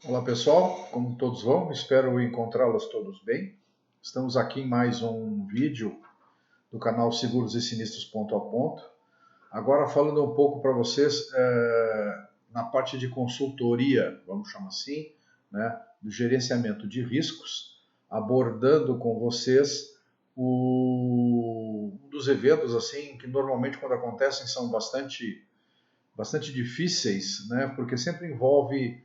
Olá pessoal, como todos vão? Espero encontrá-los todos bem. Estamos aqui em mais um vídeo do canal Seguros e Sinistros Ponto a Ponto. Agora falando um pouco para vocês na parte de consultoria, vamos chamar assim, né, do gerenciamento de riscos, abordando com vocês um dos eventos assim que normalmente quando acontecem são bastante difíceis, né, porque sempre envolve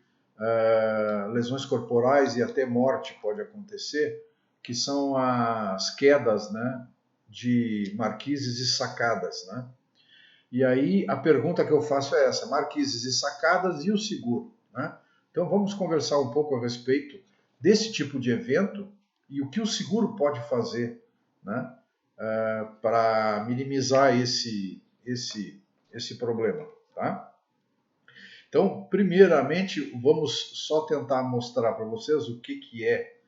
lesões corporais e até morte pode acontecer, que são as quedas, né, de marquises e sacadas, né? E aí a pergunta que eu faço é essa: marquises e sacadas e o seguro, né? Então vamos conversar um pouco a respeito desse tipo de evento e o que o seguro pode fazer, né, para minimizar esse problema, tá? Então, primeiramente, vamos só tentar mostrar para vocês o que é,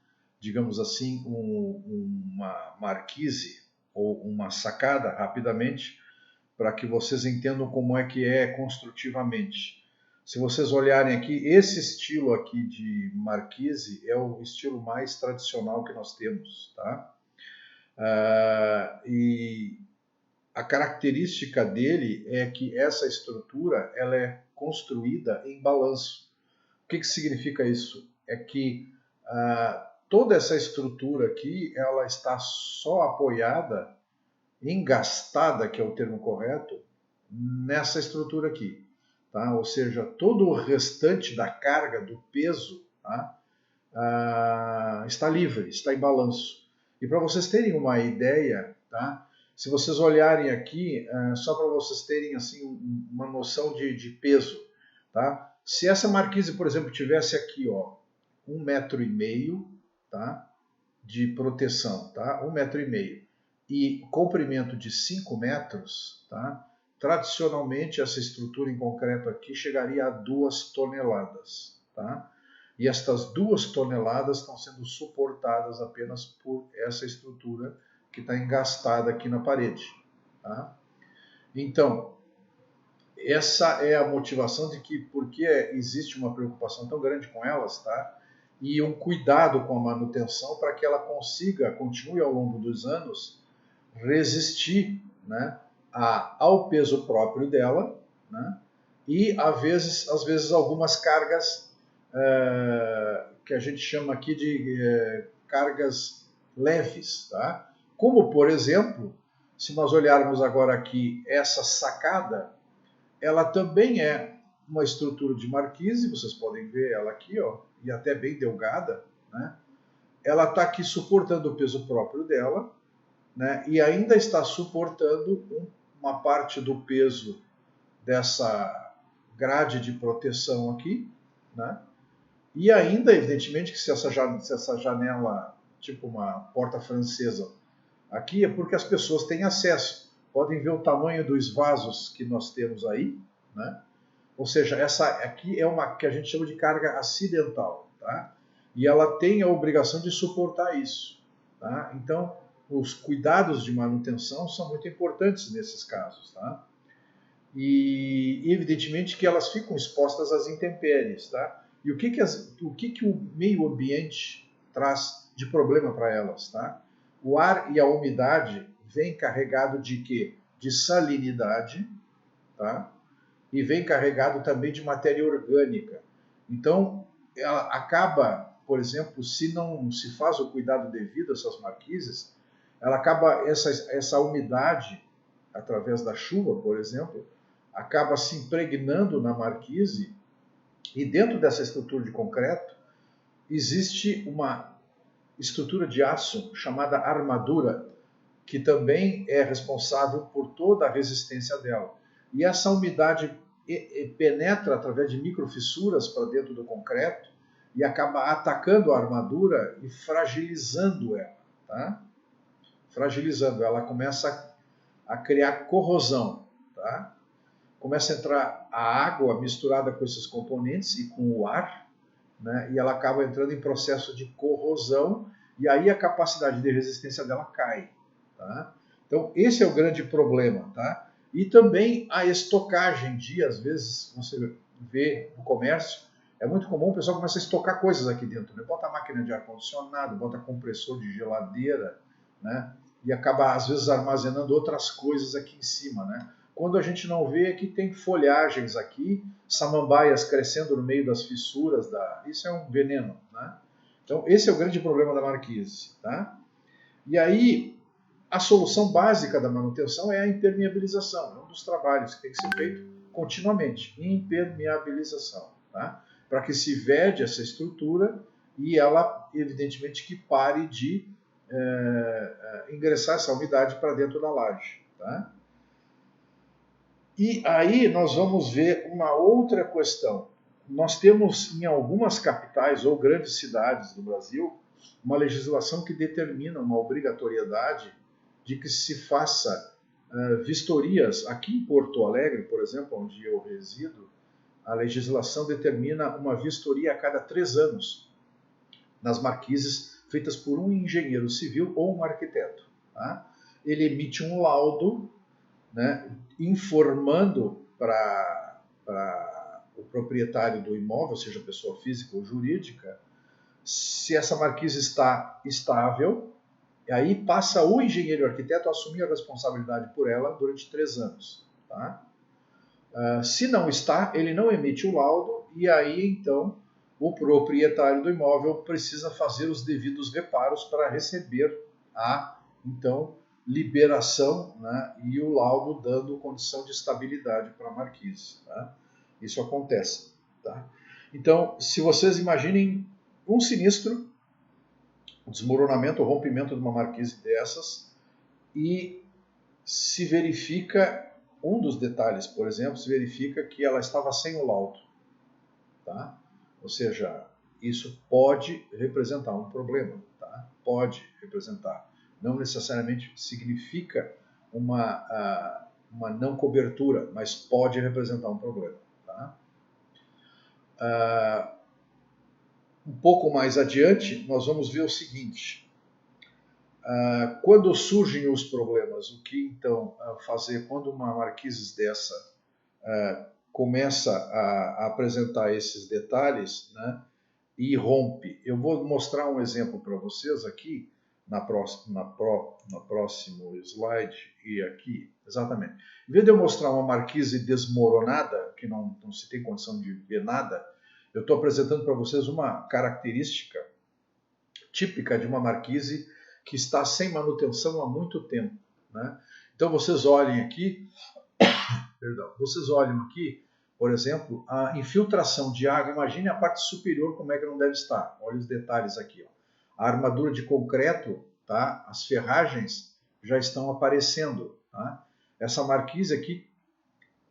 digamos assim, uma marquise ou uma sacada rapidamente, para que vocês entendam como é que é construtivamente. Se vocês olharem aqui, esse estilo aqui de marquise é o estilo mais tradicional que nós temos, tá? E a característica dele é que essa estrutura ela é construída em balanço. O que significa isso? É que toda essa estrutura aqui ela está só apoiada, engastada, que é o termo correto, nessa estrutura aqui. Tá? Ou seja, todo o restante da carga, do peso, tá? Está livre, está em balanço. E para vocês terem uma ideia, tá? Se vocês olharem aqui, só para vocês terem assim, uma noção de peso, tá? Se essa marquise, por exemplo, tivesse aqui, ó, 1,5 m, tá? De proteção, tá? 1,5 m e comprimento de 5 metros, tá? Tradicionalmente essa estrutura em concreto aqui chegaria a 2 toneladas, tá? E estas 2 toneladas estão sendo suportadas apenas por essa estrutura que está engastada aqui na parede, tá? Então, essa é a motivação de que porque existe uma preocupação tão grande com elas, tá? E um cuidado com a manutenção para que ela consiga, continue ao longo dos anos, resistir, né, ao peso próprio dela, né? E às vezes algumas cargas que a gente chama aqui de cargas leves, tá? Como por exemplo, se nós olharmos agora aqui essa sacada, ela também é uma estrutura de marquise, vocês podem ver ela aqui, ó, e até bem delgada, né? Ela está aqui suportando o peso próprio dela, né? E ainda está suportando uma parte do peso dessa grade de proteção aqui, né? E ainda, evidentemente, que se essa janela, tipo uma porta francesa, aqui é porque as pessoas têm acesso. Podem ver o tamanho dos vasos que nós temos aí, né? Ou seja, essa aqui é uma que a gente chama de carga acidental, tá? E ela tem a obrigação de suportar isso, tá? Então, os cuidados de manutenção são muito importantes nesses casos, tá? E evidentemente que elas ficam expostas às intempéries, tá? E o que o meio ambiente traz de problema para elas, tá? O ar e a umidade vêm carregado de quê? De salinidade, tá? E vem carregado também de matéria orgânica. Então, ela acaba, por exemplo, se não se faz o cuidado devido a essas marquises, ela acaba, essa umidade, através da chuva, por exemplo, acaba se impregnando na marquise e dentro dessa estrutura de concreto existe uma estrutura de aço chamada armadura, que também é responsável por toda a resistência dela. E essa umidade penetra através de microfissuras para dentro do concreto e acaba atacando a armadura e fragilizando ela, tá? Fragilizando, ela começa a criar corrosão, tá? Começa a entrar a água misturada com esses componentes e com o ar, né? E ela acaba entrando em processo de corrosão e aí a capacidade de resistência dela cai, tá? Então esse é o grande problema, tá? E também a estocagem de, às vezes, você vê no comércio, é muito comum o pessoal começa a estocar coisas aqui dentro, né? Bota máquina de ar-condicionado, bota compressor de geladeira, né? E acaba, às vezes, armazenando outras coisas aqui em cima, né? Quando a gente não vê é que tem folhagens aqui, samambaias crescendo no meio das fissuras, isso é um veneno, né? Então, esse é o grande problema da marquise, tá? E aí, a solução básica da manutenção é a impermeabilização, é um dos trabalhos que tem que ser feito continuamente, impermeabilização, tá? Para que se vede essa estrutura e ela, evidentemente, que pare de ingressar essa umidade para dentro da laje, tá? E aí nós vamos ver uma outra questão. Nós temos em algumas capitais ou grandes cidades do Brasil uma legislação que determina uma obrigatoriedade de que se faça vistorias. Aqui em Porto Alegre, por exemplo, onde eu resido, a legislação determina uma vistoria a cada 3 anos nas marquises feitas por um engenheiro civil ou um arquiteto. Tá? Ele emite um laudo, né, informando para o proprietário do imóvel, seja pessoa física ou jurídica, se essa marquise está estável, e aí passa o engenheiro arquiteto a assumir a responsabilidade por ela durante 3 anos. Tá? Se não está, ele não emite o laudo, e aí então o proprietário do imóvel precisa fazer os devidos reparos para receber a então liberação, né, e o laudo dando condição de estabilidade para a marquise. Tá? Isso acontece. Tá? Então, se vocês imaginem um sinistro, o desmoronamento, o rompimento de uma marquise dessas, e se verifica, um dos detalhes, por exemplo, se verifica que ela estava sem o laudo. Tá? Ou seja, isso pode representar um problema. Tá? Pode representar. Não necessariamente significa uma não cobertura, mas pode representar um problema. Tá? Um pouco mais adiante, nós vamos ver o seguinte. Quando surgem os problemas, o que então fazer quando uma marquise dessa começa a apresentar esses detalhes, né, e rompe? Eu vou mostrar um exemplo para vocês aqui, no próximo slide, e aqui, exatamente. Em vez de eu mostrar uma marquise desmoronada, que não se tem condição de ver nada, eu estou apresentando para vocês uma característica típica de uma marquise que está sem manutenção há muito tempo. Né? Então vocês olhem aqui, por exemplo, a infiltração de água. Imagine a parte superior como é que não deve estar. Olha os detalhes aqui. Ó. A armadura de concreto, tá? As ferragens já estão aparecendo. Tá? Essa marquise aqui,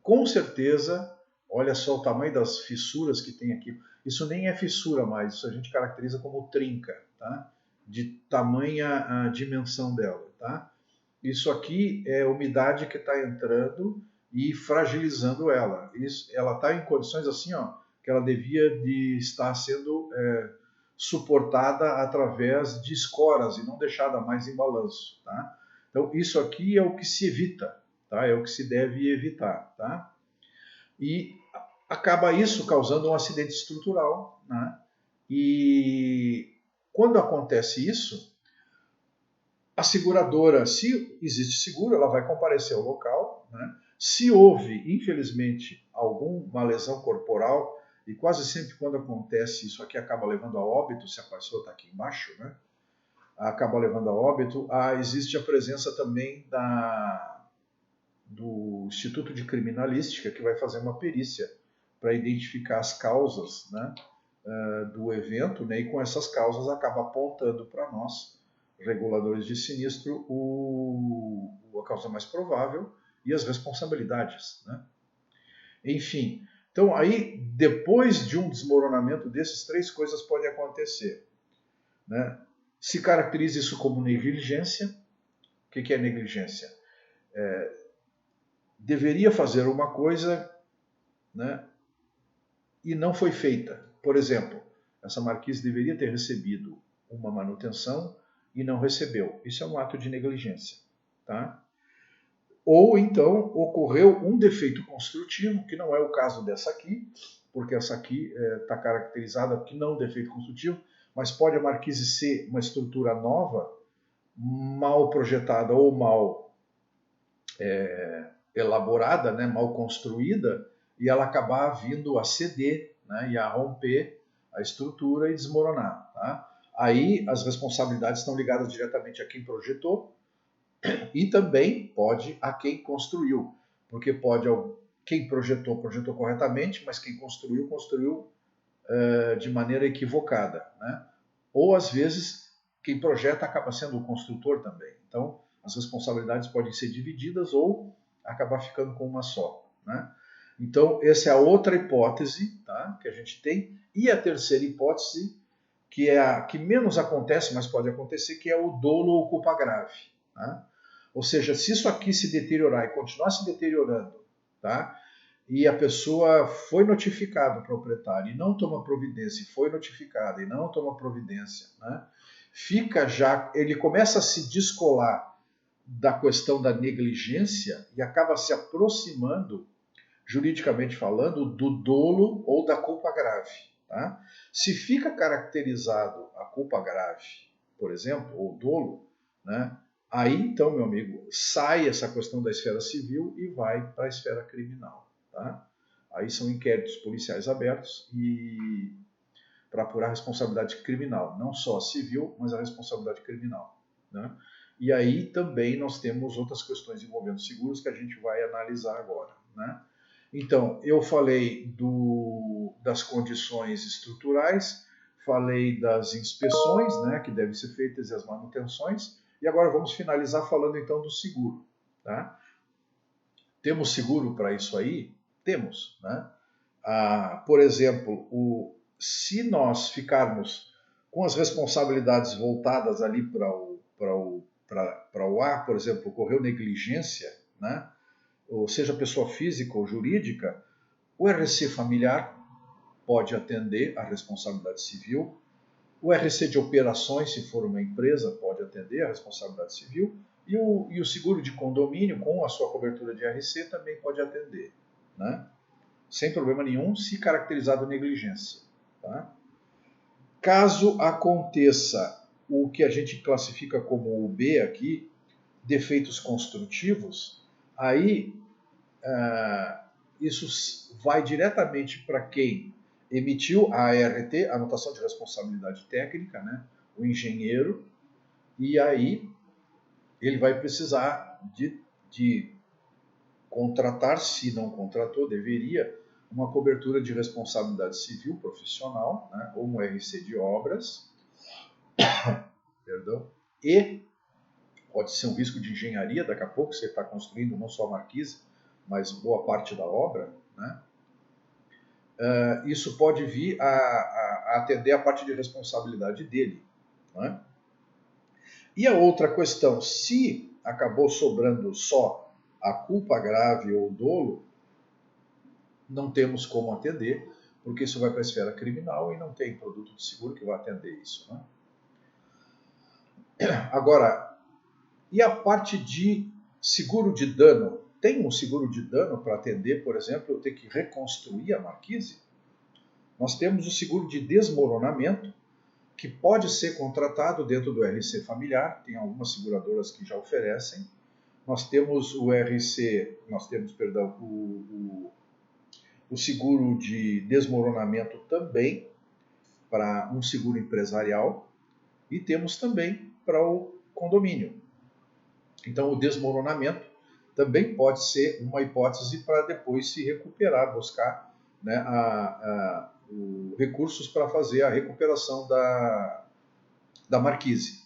com certeza, olha só o tamanho das fissuras que tem aqui. Isso nem é fissura mais, isso a gente caracteriza como trinca, tá? De tamanha dimensão dela. Tá? Isso aqui é umidade que está entrando e fragilizando ela. Ela está em condições assim, ó, que ela devia de estar sendo suportada através de escoras e não deixada mais em balanço. Tá? Então isso aqui é o que se evita, tá? É o que se deve evitar. Tá? E acaba isso causando um acidente estrutural. Né? E quando acontece isso, a seguradora, se existe seguro, ela vai comparecer ao local. Né? Se houve, infelizmente, alguma lesão corporal, e quase sempre quando acontece isso aqui acaba levando a óbito, se a pessoa está aqui embaixo, né? Acaba levando a óbito, existe a presença também do Instituto de Criminalística, que vai fazer uma perícia para identificar as causas, né, do evento, né, e com essas causas acaba apontando para nós, reguladores de sinistro, a causa mais provável e as responsabilidades. Né? Enfim, então aí, depois de um desmoronamento desses, 3 coisas podem acontecer. Né? Se caracteriza isso como negligência. O que é negligência? Deveria fazer uma coisa, né, e não foi feita. Por exemplo, essa marquise deveria ter recebido uma manutenção e não recebeu. Isso é um ato de negligência. Tá? Ou então ocorreu um defeito construtivo, que não é o caso dessa aqui, porque essa aqui está caracterizada que não defeito construtivo, mas pode a marquise ser uma estrutura nova, mal projetada ou mal elaborada, né, mal construída, e ela acabar vindo a ceder, né, e a romper a estrutura e desmoronar. Tá? Aí as responsabilidades estão ligadas diretamente a quem projetou e também pode a quem construiu, porque pode quem projetou corretamente, mas quem construiu de maneira equivocada, né? Ou às vezes quem projeta acaba sendo o construtor também. Então as responsabilidades podem ser divididas ou acabar ficando com uma só, né? Então essa é a outra hipótese, tá, que a gente tem. E a terceira hipótese, que é a que menos acontece, mas pode acontecer, que é o dolo ou culpa grave. Tá? Ou seja, se isso aqui se deteriorar e continuar se deteriorando, tá? E a pessoa foi notificada, o proprietário, e não toma providência, e foi notificada e não toma providência, né? Fica já, ele começa a se descolar da questão da negligência e acaba se aproximando, juridicamente falando, do dolo ou da culpa grave. Tá? Se fica caracterizado a culpa grave, por exemplo, ou dolo, né? Aí então, meu amigo, sai essa questão da esfera civil e vai para a esfera criminal. Tá? Aí são inquéritos policiais abertos e para apurar a responsabilidade criminal, não só a civil, mas a responsabilidade criminal. Né? E aí também nós temos outras questões envolvendo seguros que a gente vai analisar agora. Né? Então, eu falei das condições estruturais, falei das inspeções, né, que devem ser feitas, e as manutenções, e agora vamos finalizar falando então do seguro. Tá? Temos seguro para isso aí? Temos. Né? Por exemplo, se nós ficarmos com as responsabilidades voltadas ali para o ar, por exemplo, ocorreu negligência, né? Ou seja pessoa física ou jurídica, o RC familiar pode atender a responsabilidade civil, o RC de operações, se for uma empresa, pode atender a responsabilidade civil, e o seguro de condomínio, com a sua cobertura de RC, também pode atender, né? Sem problema nenhum, se caracterizado negligência. Tá? Caso aconteça o que a gente classifica como o B aqui, defeitos construtivos, aí isso vai diretamente para quem emitiu a ART, a anotação de responsabilidade técnica, né? O engenheiro, e aí ele vai precisar de contratar, se não contratou, deveria, uma cobertura de responsabilidade civil profissional, né? Ou um RC de obras, perdão, e pode ser um risco de engenharia, daqui a pouco você está construindo não só a marquise, mas boa parte da obra, né? Isso pode vir a atender a parte de responsabilidade dele. Né? E a outra questão, se acabou sobrando só a culpa grave ou dolo, não temos como atender, porque isso vai para a esfera criminal e não tem produto de seguro que vai atender isso. Né? Agora, e a parte de seguro de dano? Tem um seguro de dano para atender, por exemplo, eu ter que reconstruir a marquise? Nós temos o seguro de desmoronamento, que pode ser contratado dentro do RC familiar, tem algumas seguradoras que já oferecem. Nós temos o seguro de desmoronamento também para um seguro empresarial e temos também para o condomínio. Então, o desmoronamento também pode ser uma hipótese para depois se recuperar, buscar, né, recursos para fazer a recuperação da marquise.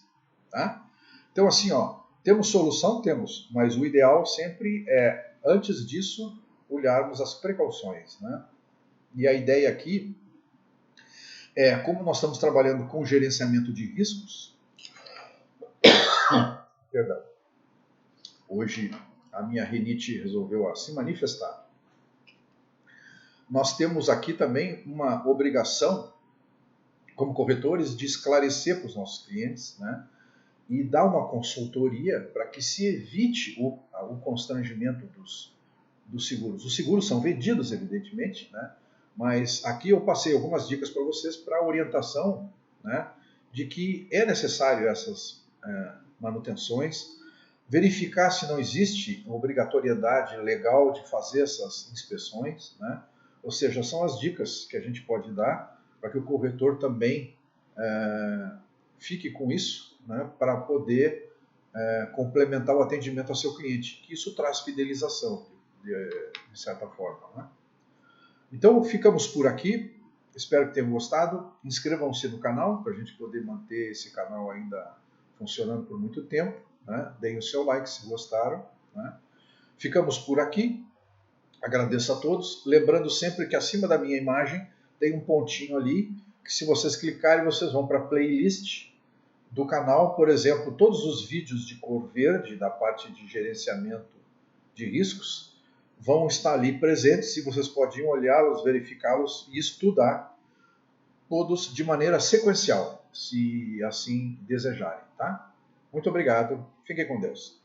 Tá? Então, assim, ó, temos solução? Temos, mas o ideal sempre é, antes disso, olharmos as precauções. Né? E a ideia aqui é, como nós estamos trabalhando com gerenciamento de riscos, perdão, hoje a minha rinite resolveu se manifestar. Nós temos aqui também uma obrigação, como corretores, de esclarecer para os nossos clientes, né, e dar uma consultoria para que se evite o constrangimento dos seguros. Os seguros são vendidos, evidentemente, né, Mas aqui eu passei algumas dicas para vocês para orientação, né, de que é necessário essas manutenções, verificar se não existe obrigatoriedade legal de fazer essas inspeções, né? Ou seja, são as dicas que a gente pode dar para que o corretor também fique com isso, né, para poder complementar o atendimento ao seu cliente, que isso traz fidelização, de certa forma, né? Então, ficamos por aqui. Espero que tenham gostado. Inscrevam-se no canal, para a gente poder manter esse canal ainda funcionando por muito tempo, né? Deem o seu like se gostaram, né? Ficamos por aqui. Agradeço a todos. Lembrando sempre que acima da minha imagem tem um pontinho ali, que se vocês clicarem, vocês vão para a playlist do canal. Por exemplo, todos os vídeos de cor verde, da parte de gerenciamento de riscos, vão estar ali presentes e vocês podem olhá-los, verificá-los e estudar todos de maneira sequencial, se assim desejarem, tá? Muito obrigado, fiquem com Deus.